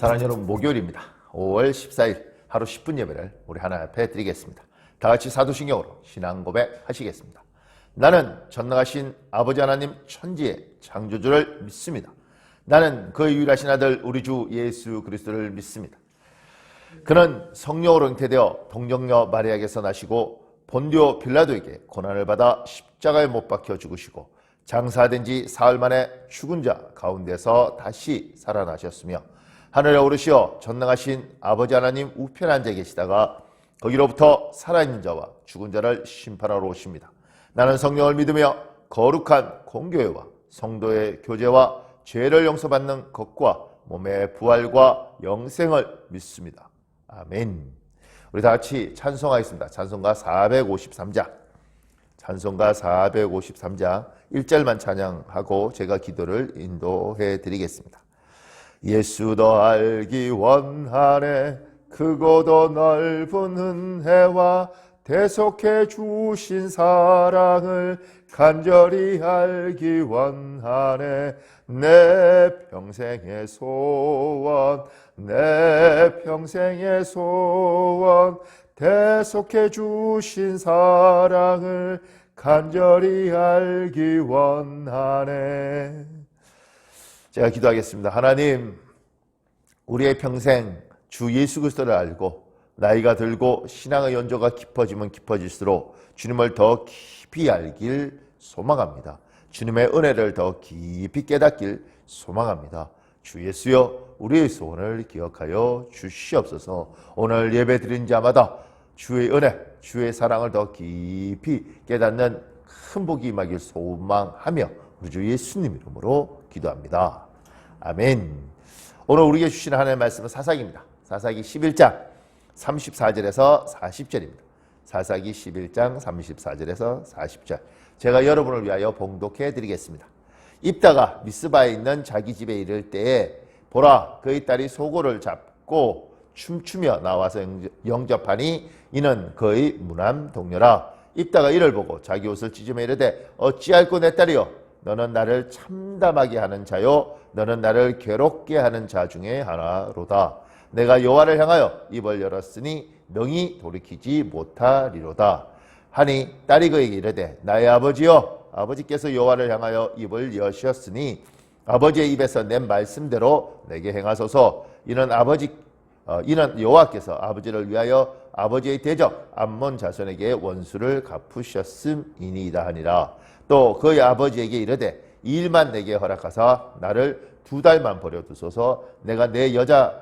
사랑하는 여러분, 목요일입니다. 5월 14일 하루 10분 예배를 우리 하나님 앞에 드리겠습니다. 다 같이 사도신경으로 신앙 고백 하시겠습니다. 나는 전능하신 아버지 하나님 천지의 창조주를 믿습니다. 나는 그 유일하신 아들 우리 주 예수 그리스도를 믿습니다. 그는 성령으로 잉태되어 동정녀 마리아에게서 나시고 본디오 빌라도에게 고난을 받아 십자가에 못 박혀 죽으시고 장사된 지 사흘 만에 죽은 자 가운데서 다시 살아나셨으며 하늘에 오르시어 전능하신 아버지 하나님 우편에 앉아 계시다가 거기로부터 살아있는 자와 죽은 자를 심판하러 오십니다. 나는 성령을 믿으며 거룩한 공교회와 성도의 교제와 죄를 용서받는 것과 몸의 부활과 영생을 믿습니다. 아멘. 우리 다 같이 찬송하겠습니다. 찬송가 453장. 찬송가 453장 1절만 찬양하고 제가 기도를 인도해 드리겠습니다. 예수 더 알기 원하네 크고도 넓은 은혜와 대속해 주신 사랑을 간절히 알기 원하네 내 평생의 소원 내 평생의 소원 대속해 주신 사랑을 간절히 알기 원하네. 제가 기도하겠습니다. 하나님, 우리의 평생 주 예수 그리스도를 알고 나이가 들고 신앙의 연조가 깊어지면 깊어질수록 주님을 더 깊이 알길 소망합니다. 주님의 은혜를 더 깊이 깨닫길 소망합니다. 주 예수여, 우리의 소원을 기억하여 주시옵소서. 오늘 예배 드린 자마다 주의 은혜, 주의 사랑을 더 깊이 깨닫는 큰 복이 임하길 소망하며 우리 주 예수님 이름으로 기도합니다. 아멘. 오늘 우리에게 주시는 하나님의 말씀은 사사기입니다. 사사기 11장 34절에서 40절입니다. 사사기 11장 34절에서 40절. 제가 여러분을 위하여 봉독해 드리겠습니다. 입다가 미스바에 있는 자기 집에 이를 때에 보라, 그의 딸이 소고를 잡고 춤추며 나와서 영접하니 이는 그의 무남 동료라. 입다가 이를 보고 자기 옷을 찢으며 이르되 어찌할꼬 내 딸이여, 너는 나를 참담하게 하는 자요 너는 나를 괴롭게 하는 자 중에 하나로다. 내가 여호와를 향하여 입을 열었으니 명이 돌이키지 못하리로다 하니 딸이 그에게 이르되 나의 아버지여, 아버지께서 여호와를 향하여 입을 여셨으니 아버지의 입에서 낸 말씀대로 내게 행하소서. 이는 여호와께서 아버지를 위하여 아버지의 대적 암몬 자손에게 원수를 갚으셨음이니이다 하니라. 또 그의 아버지에게 이르되 이 일만 내게 허락하사 나를 2달만 버려두소서. 내가 내 여자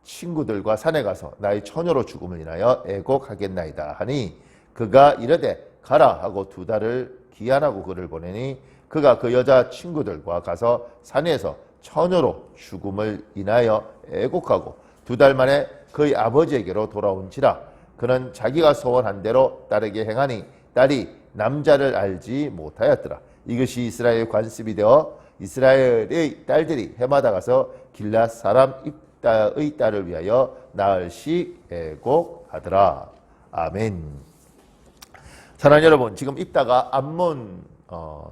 친구들과 산에 가서 나의 처녀로 죽음을 인하여 애곡하겠나이다 하니 그가 이르되 가라 하고 2달을 기한하고 그를 보내니 그가 그 여자 친구들과 가서 산에서 처녀로 죽음을 인하여 애곡하고 2달 만에 그의 아버지에게로 돌아온지라. 그는 자기가 소원한 대로 딸에게 행하니 딸이 남자를 알지 못하였더라. 이것이 이스라엘의 관습이 되어 이스라엘의 딸들이 해마다 가서 길앗 사람 입다의 딸을 위하여 나흘씩 애곡하더라. 아멘. 사랑하는 여러분, 지금 입다가 암몬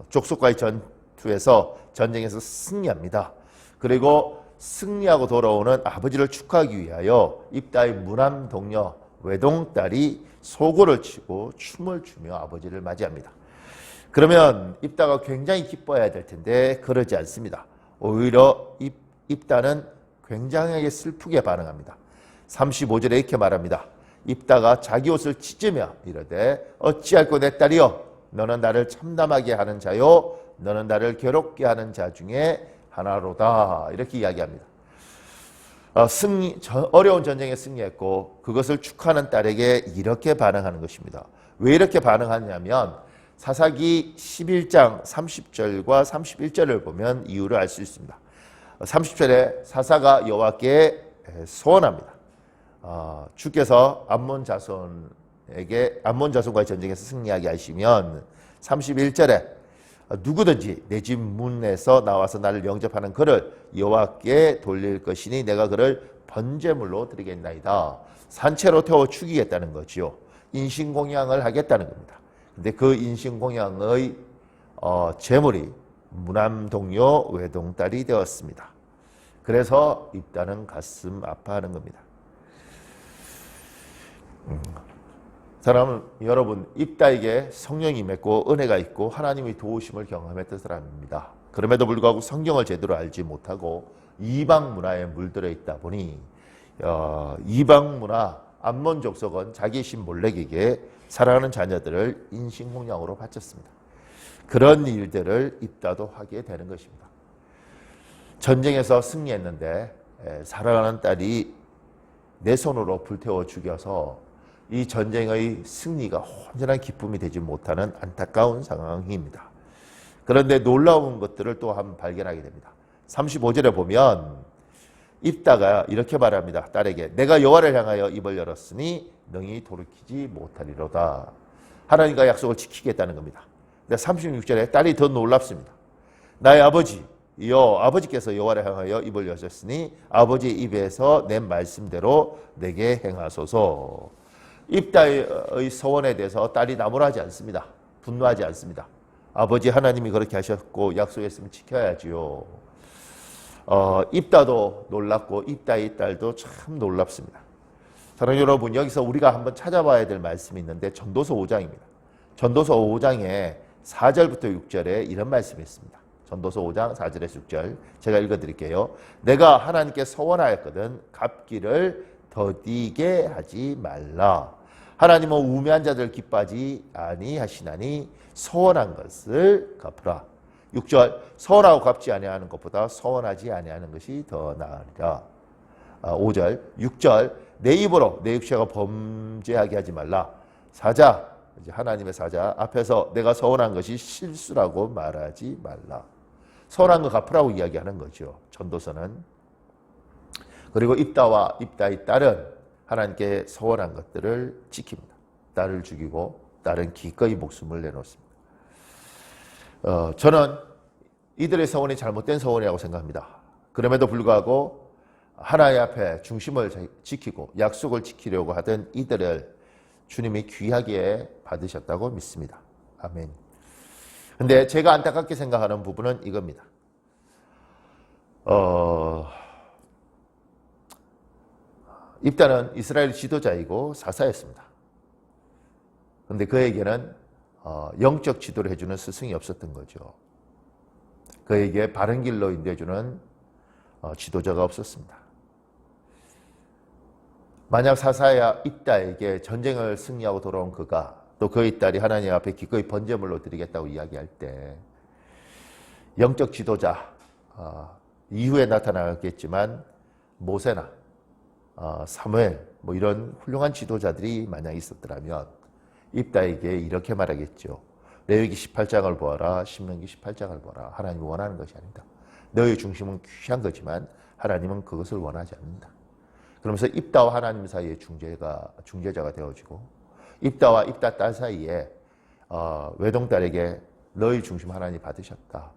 족속과의 전쟁에서 승리합니다. 그리고 승리하고 돌아오는 아버지를 축하하기 위하여 입다의 무남 동료 외동딸이 소고를 치고 춤을 추며 아버지를 맞이합니다. 그러면 입다가 굉장히 기뻐해야 될 텐데 그러지 않습니다. 오히려 입다는 굉장하게 슬프게 반응합니다. 35절에 이렇게 말합니다. 입다가 자기 옷을 찢으며 이르되 어찌할꼬 내 딸이여, 너는 나를 참담하게 하는 자요 너는 나를 괴롭게 하는 자 중에 하나로다. 이렇게 이야기합니다. 어려운 전쟁에 승리했고 그것을 축하하는 딸에게 이렇게 반응하는 것입니다. 왜 이렇게 반응하냐면 사사기 11장 30절과 31절을 보면 이유를 알 수 있습니다. 30절에 사사가 여호와께 소원합니다. 주께서 암몬 자손과의 전쟁에서 승리하게 하시면 31절에 누구든지 내 집 문에서 나와서 나를 영접하는 그를 여호와께 돌릴 것이니 내가 그를 번제물로 드리겠나이다. 산채로 태워 죽이겠다는 거지요. 인신공양을 하겠다는 겁니다. 근데 그 인신공양의 제물이 무남 동료 외동딸이 되었습니다. 그래서 입다는 가슴 아파하는 겁니다. 사람은 여러분 입다에게 성령이 임했고 은혜가 있고 하나님의 도우심을 경험했던 사람입니다. 그럼에도 불구하고 성경을 제대로 알지 못하고 이방 문화에 물들어 있다 보니 이방 문화 암몬 족속은 자기 신 몰렉에게 사랑하는 자녀들을 인신공양으로 바쳤습니다. 그런 일들을 입다도 하게 되는 것입니다. 전쟁에서 승리했는데 사랑하는 딸이 내 손으로 불태워 죽여서 이 전쟁의 승리가 온전한 기쁨이 되지 못하는 안타까운 상황입니다. 그런데 놀라운 것들을 또 한번 발견하게 됩니다. 35절에 보면 입다가 이렇게 말합니다. 딸에게 내가 여호와를 향하여 입을 열었으니 능히 돌이키지 못하리로다. 하나님과 약속을 지키겠다는 겁니다. 36절에 딸이 더 놀랍습니다. 나의 아버지께서 여호와를 향하여 입을 여셨으니 아버지의 입에서 낸 말씀대로 내게 행하소서. 입다의 서원에 대해서 딸이 나무라지 않습니다. 분노하지 않습니다. 아버지 하나님이 그렇게 하셨고 약속했으면 지켜야지요. 입다도 놀랍고 입다의 딸도 참 놀랍습니다. 사랑하는 여러분, 여기서 우리가 한번 찾아봐야 될 말씀이 있는데 전도서 5장입니다. 전도서 5장에 4절부터 6절에 이런 말씀이 있습니다. 전도서 5장 4절에서 6절 제가 읽어드릴게요. 내가 하나님께 서원하였거든 갚기를 더디게 하지 말라. 하나님은 우매한 자들 기뻐하지 아니하시나니 서원한 것을 갚으라. 6절 서원하고 갚지 아니하는 것보다 서원하지 아니하는 것이 더 나으리라. 5절 6절 내 입으로 내 육체가 범죄하게 하지 말라. 사자 이제 하나님의 사자 앞에서 내가 서원한 것이 실수라고 말하지 말라. 서원한 거 갚으라고 이야기하는 거죠. 전도서는. 그리고 입다와 입다의 딸은 하나님께 서원한 것들을 지킵니다. 딸을 죽이고 딸은 기꺼이 목숨을 내놓습니다. 저는 이들의 서원이 잘못된 서원이라고 생각합니다. 그럼에도 불구하고 하나님 앞에 중심을 지키고 약속을 지키려고 하던 이들을 주님이 귀하게 받으셨다고 믿습니다. 아멘. 근데 제가 안타깝게 생각하는 부분은 이겁니다. 입다는 이스라엘 지도자이고 사사였습니다. 그런데 그에게는 영적 지도를 해주는 스승이 없었던 거죠. 그에게 바른 길로 인도해주는 지도자가 없었습니다. 만약 사사야 입다에게 전쟁을 승리하고 돌아온 그가 또 그의 딸이 하나님 앞에 기꺼이 번제물로 드리겠다고 이야기할 때 영적 지도자 이후에 나타나겠지만 모세나 사무엘 뭐 이런 훌륭한 지도자들이 만약 있었더라면 입다에게 이렇게 말하겠죠. 레위기 18장을 보아라. 신명기 18장을 보아라. 하나님이 원하는 것이 아니다. 너의 중심은 귀한 거지만 하나님은 그것을 원하지 않는다. 그러면서 입다와 하나님 사이의 중재자가 되어지고 입다와 입다 딸 사이에 외동딸에게 너의 중심 하나님이 받으셨다.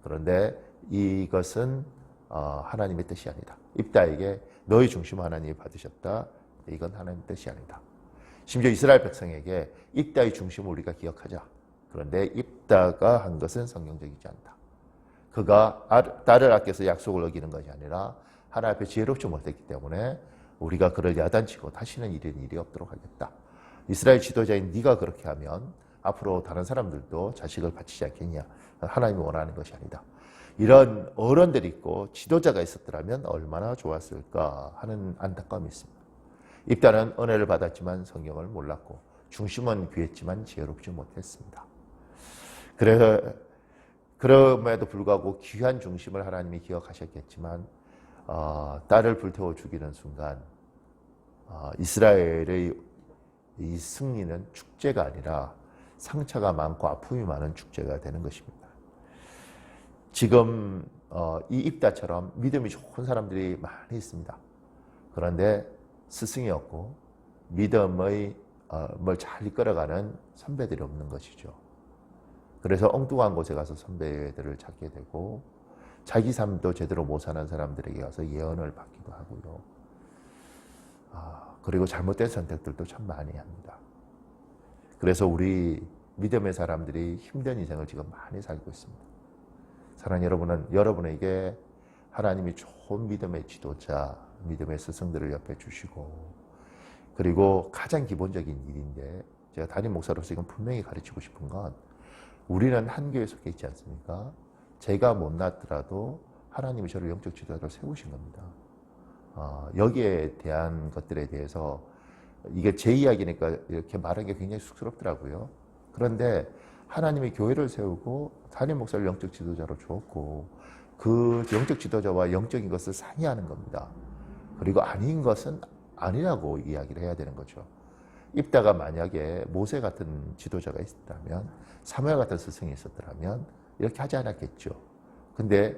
그런데 이것은 하나님의 뜻이 아니다. 입다에게 너의 중심 하나님이 받으셨다. 이건 하나님의 뜻이 아니다. 심지어 이스라엘 백성에게 입다의 중심을 우리가 기억하자. 그런데 입다가 한 것은 성경적이지 않다. 그가 딸을 아껴서 약속을 어기는 것이 아니라 하나님 앞에 지혜롭지 못했기 때문에 우리가 그를 야단치고 다시는 이런 일이 없도록 하겠다. 이스라엘 지도자인 네가 그렇게 하면 앞으로 다른 사람들도 자식을 바치지 않겠냐. 하나님이 원하는 것이 아니다. 이런 어른들이 있고 지도자가 있었더라면 얼마나 좋았을까 하는 안타까움이 있습니다. 입다는 은혜를 받았지만 성경을 몰랐고 중심은 귀했지만 지혜롭지 못했습니다. 그럼에도 불구하고 귀한 중심을 하나님이 기억하셨겠지만 딸을 불태워 죽이는 순간 이스라엘의 이 승리는 축제가 아니라 상처가 많고 아픔이 많은 축제가 되는 것입니다. 지금 이 입다처럼 믿음이 좋은 사람들이 많이 있습니다. 그런데 스승이 없고 믿음의 뭘 잘 이끌어가는 선배들이 없는 것이죠. 그래서 엉뚱한 곳에 가서 선배들을 찾게 되고 자기 삶도 제대로 못 사는 사람들에게 가서 예언을 받기도 하고요. 그리고 잘못된 선택들도 참 많이 합니다. 그래서 우리 믿음의 사람들이 힘든 인생을 지금 많이 살고 있습니다. 사랑하는 여러분은 여러분에게 하나님이 좋은 믿음의 지도자, 믿음의 스승들을 옆에 주시고, 그리고 가장 기본적인 일인데 제가 담임 목사로서 이건 분명히 가르치고 싶은 건, 우리는 한 교회에 속해 있지 않습니까? 제가 못났더라도 하나님이 저를 영적 지도자로 세우신 겁니다. 여기에 대한 것들에 대해서, 이게 제 이야기니까 이렇게 말하는 게 굉장히 쑥스럽더라고요. 그런데 하나님이 교회를 세우고 담임 목사를 영적 지도자로 주었고, 그 영적 지도자와 영적인 것을 상의하는 겁니다. 그리고 아닌 것은 아니라고 이야기를 해야 되는 거죠. 입다가 만약에 모세 같은 지도자가 있었다면, 사무엘 같은 스승이 있었더라면 이렇게 하지 않았겠죠. 근데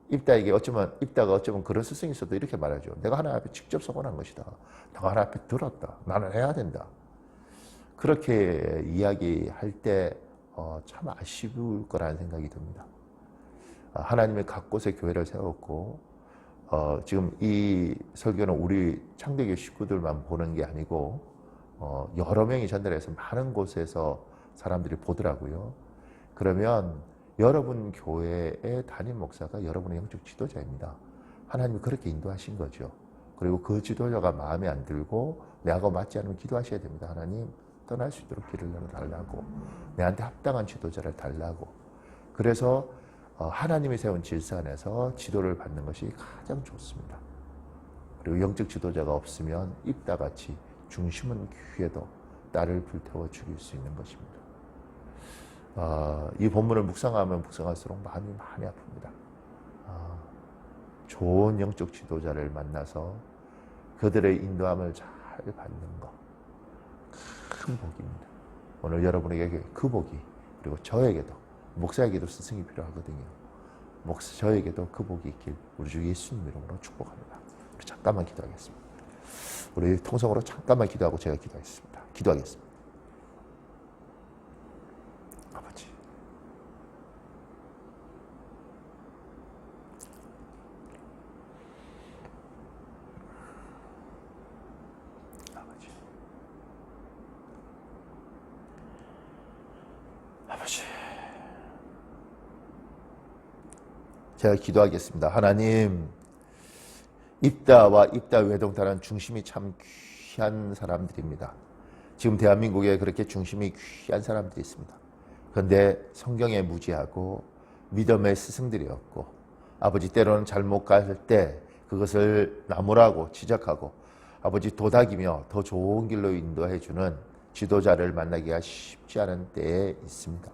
입다가 어쩌면 그런 스승이 있어도 이렇게 말하죠. 내가 하나님 앞에 직접 서원한 것이다. 내가 하나님 앞에 들었다. 나는 해야 된다. 그렇게 이야기할 때 참 아쉬울 거라는 생각이 듭니다. 하나님의 각 곳에 교회를 세웠고, 지금 이 설교는 우리 창대교회 식구들만 보는 게 아니고 여러 명이 전달해서 많은 곳에서 사람들이 보더라고요. 그러면 여러분 교회의 담임 목사가 여러분의 영적 지도자입니다. 하나님이 그렇게 인도하신 거죠. 그리고 그 지도자가 마음에 안 들고 내하고 맞지 않으면 기도하셔야 됩니다. 하나님, 떠날 수 있도록 길을 달라고, 내한테 합당한 지도자를 달라고. 그래서 하나님이 세운 질서 안에서 지도를 받는 것이 가장 좋습니다. 그리고 영적 지도자가 없으면 입다같이 중심은 귀에도 딸을 불태워 죽일 수 있는 것입니다. 이 본문을 묵상하면 묵상할수록 마음이 많이 아픕니다. 좋은 영적 지도자를 만나서 그들의 인도함을 잘 받는 것, 큰 복입니다. 오늘 여러분에게 그 복이, 그리고 저에게도, 목사에게도 스승이 필요하거든요. 저에게도 그 복이 있길 우리 주 예수님 이름으로 축복합니다. 우리 잠깐만 기도하겠습니다. 우리 통성으로 잠깐만 기도하고 제가 기도하겠습니다. 아버지, 아버지, 제가 기도하겠습니다. 하나님, 입다와 입다 외동단은 중심이 참 귀한 사람들입니다. 지금 대한민국에 그렇게 중심이 귀한 사람들이 있습니다. 그런데 성경에 무지하고 믿음의 스승들이었고, 아버지 때로는 잘못 갈 때 그것을 나무라고 지적하고, 아버지 도닥이며 더 좋은 길로 인도해 주는 지도자를 만나기가 쉽지 않은 때에 있습니다.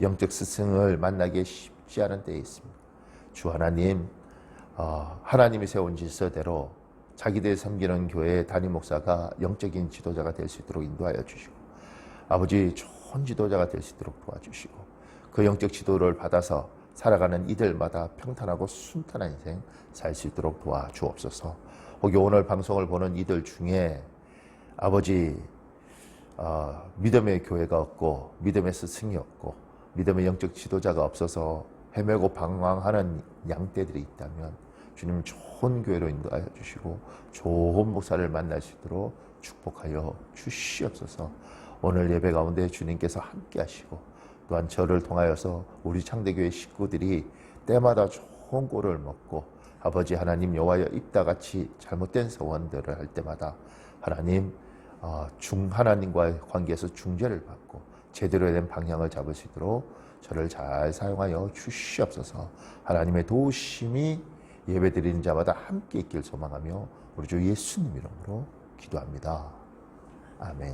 영적 스승을 만나기 쉽지 않은 때에 있습니다. 주 하나님, 하나님이 세운 질서대로 자기들이 섬기는 교회의 담임 목사가 영적인 지도자가 될 수 있도록 인도하여 주시고, 아버지 좋은 지도자가 될 수 있도록 도와주시고, 그 영적 지도를 받아서 살아가는 이들마다 평탄하고 순탄한 인생 살 수 있도록 도와주옵소서. 혹여 오늘 방송을 보는 이들 중에 아버지 믿음의 교회가 없고, 믿음의 스승이 없고, 믿음의 영적 지도자가 없어서 헤매고 방황하는 양떼들이 있다면 주님 좋은 교회로 인도하여 주시고 좋은 목사를 만날 수 있도록 축복하여 주시옵소서. 오늘 예배 가운데 주님께서 함께 하시고, 또한 저를 통하여서 우리 창대교회 식구들이 때마다 좋은 꼴을 먹고, 아버지 하나님 여호와여 입다같이 잘못된 서원들을 할 때마다 하나님 하나님과의 관계에서 중재를 받고 제대로 된 방향을 잡을 수 있도록 저를 잘 사용하여 주시옵소서. 하나님의 도우심이 예배드리는 자마다 함께 있길 소망하며 우리 주 예수님 이름으로 기도합니다. 아멘.